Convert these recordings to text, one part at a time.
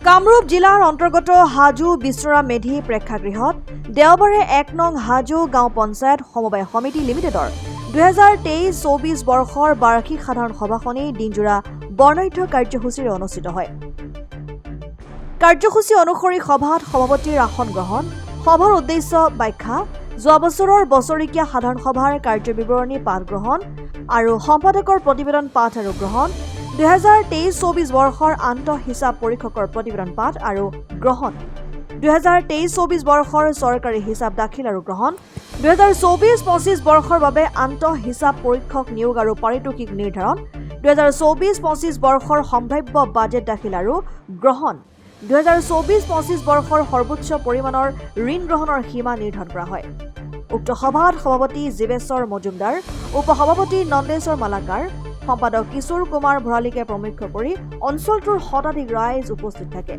কামৰূপ জিলাৰ অন্তৰ্গত হাজো বিশ্বৰা মেধি প্ৰেক্ষাগৃহত দেওবাৰে ১ নং হাজো গাঁও পঞ্চায়ত সমবায় সমিতি লিমিটেডৰ ২০২৩-২৪ বৰ্ষৰ বাৰ্ষিক সাধাৰণ সভাখনি দিনজোৰা বৰ্ণাঢ্য কাৰ্যসূচীৰে অনুষ্ঠিত হয়। কাৰ্যসূচী অনুসৰি সভাত সভাপতিৰ আসন গ্ৰহণ, সভাৰ উদ্দেশ্য ব্যাখ্যা, যোৱা বছৰৰ বছৰীয়া সাধাৰণ সভাৰ কাৰ্যবিৱৰণী পাঠ গ্ৰহণ আৰু সম্পাদকৰ প্ৰতিবেদন পাঠ আৰু গ্ৰহণ, ২০২৩-২৪ বৰ্ষৰ আন্তঃহিচাপ পৰীক্ষকৰ প্ৰতিবেদন পাঠ আৰু গ্ৰহণ, ২০২৩-২৪ বৰ্ষৰ চৰকাৰী হিচাপ দাখিল আৰু গ্ৰহণ, ২০২৪-২৫ বৰ্ষৰ বাবে আন্তঃহিচাপ পৰীক্ষক নিয়োগ আৰু পাৰিতোষিক নিৰ্ধাৰণ, ২০২৪-২৫ বৰ্ষৰ সম্ভাৱ্য বাজেট দাখিল আৰু গ্ৰহণ, ২০২৪-২৫ বৰ্ষৰ সৰ্বোচ্চ পৰিমাণৰ ঋণ গ্ৰহণৰ সীমা নিৰ্ধাৰণ কৰা হয়। উক্ত সভাত সভাপতি জীৱেশ্বৰ মজুমদাৰ, উপসভাপতি নন্দেশ্বৰ মালাকাৰ, সম্পাদক কিশোৰ কুমাৰ ভৰালীকে প্ৰমুখ্য কৰি অঞ্চলটোৰ শতাধিক ৰাইজ উপস্থিত থাকে।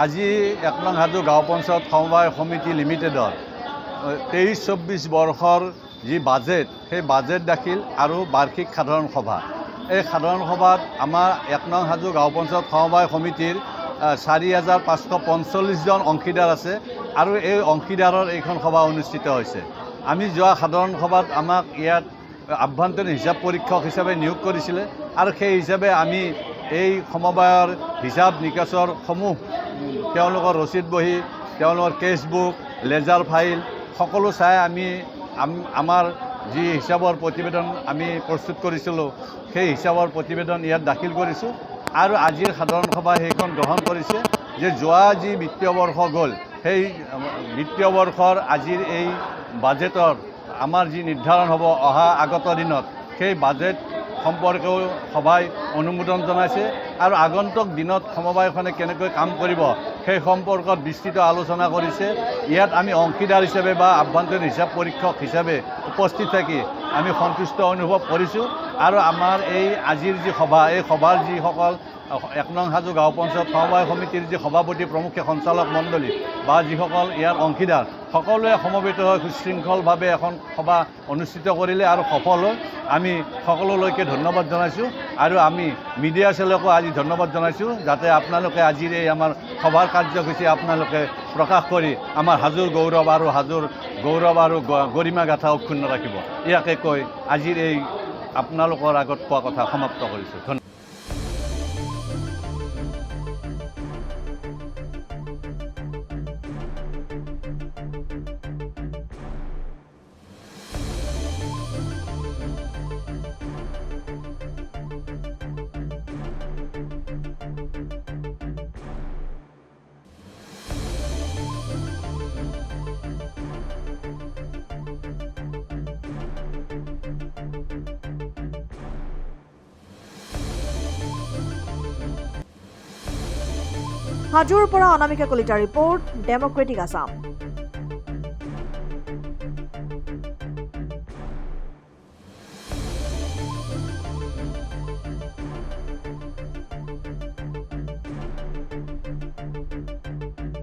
আজি ১ নং হাজো গাঁও পঞ্চায়ত সমবায় সমিতি লিমিটেডৰ ২৩-২৪ বৰ্ষৰ যি বাজেট, সেই বাজেট দাখিল আৰু বাৰ্ষিক সাধাৰণ সভা। এই সাধাৰণ সভাত আমাৰ ১ নং হাজো গাঁও পঞ্চায়ত সমবায় সমিতিৰ ৪,৫৪৫ জন অংশীদাৰ আছে আৰু এই অংশীদাৰৰ এইখন সভা অনুষ্ঠিত হৈছে। আমি যোৱা সাধাৰণ সভাত আমাক ইয়াত আভ্যন্তৰীণ হিচাপ পৰীক্ষক হিচাপে নিয়োগ কৰিছিলে আৰু সেই হিচাপে আমি এই সমবায়ৰ হিচাপ নিকাচৰ সমূহ তেওঁলোকৰ ৰচিদ বহী, তেওঁলোকৰ কেছবুক, লেজাৰ ফাইল সকলো চাই আমি আমাৰ যি হিচাপৰ প্ৰতিবেদন আমি প্ৰস্তুত কৰিছিলোঁ, সেই হিচাপৰ প্ৰতিবেদন ইয়াত দাখিল কৰিছোঁ আৰু আজিৰ সাধাৰণ সভাই সেইখন গ্ৰহণ কৰিছে যে যোৱা যি বিত্তীয় বৰ্ষ গ'ল, সেই বিত্তীয় বৰ্ষৰ আজিৰ এই বাজেটৰ আমাৰ যি নিৰ্ধাৰণ হ'ব অহা আগত দিনত, সেই বাজেট সম্পৰ্কেও সভাই অনুমোদন জনাইছে আৰু আগন্তুক দিনত সমবায়খনে কেনেকৈ কাম কৰিব সেই সম্পৰ্কত বিস্তৃত আলোচনা কৰিছে। ইয়াত আমি অংশীদাৰ হিচাপে বা আভ্যন্তৰীণ হিচাপ পৰীক্ষক হিচাপে উপস্থিত থাকি আমি সন্তুষ্ট অনুভৱ কৰিছোঁ আৰু আমাৰ এই আজিৰ যি সভা, এই সভাৰ যিসকল ১ নং হাজো গাঁও পঞ্চায়ত সমবায় সমিতিৰ যি সভাপতি প্ৰমুখ্য সঞ্চালক মণ্ডলী বা যিসকল ইয়াৰ অংশীদাৰ, সকলোৱে সমবেত হৈ সুশৃংখলভাৱে এখন সভা অনুষ্ঠিত কৰিলে আৰু সফল হ'ল। আমি সকলোলৈকে ধন্যবাদ জনাইছোঁ আৰু আমি মিডিয়া চেলকো আজি ধন্যবাদ জনাইছোঁ, যাতে আপোনালোকে আজিৰ এই আমাৰ সভাৰ কাৰ্যসূচী আপোনালোকে প্ৰকাশ কৰি আমাৰ হাজোৰ গৌৰৱ আৰু গৰিমা গাথা অক্ষুণ্ণ ৰাখিব। ইয়াকে কৈ আজিৰ এই আপোনালোকৰ আগত কোৱা কথা সমাপ্ত কৰিছোঁ। ধন্যবাদ। হাজোৰ পৰা অনামিকা কলিতাৰ ৰিপৰ্ট, ডেমক্ৰেটিক আছাম।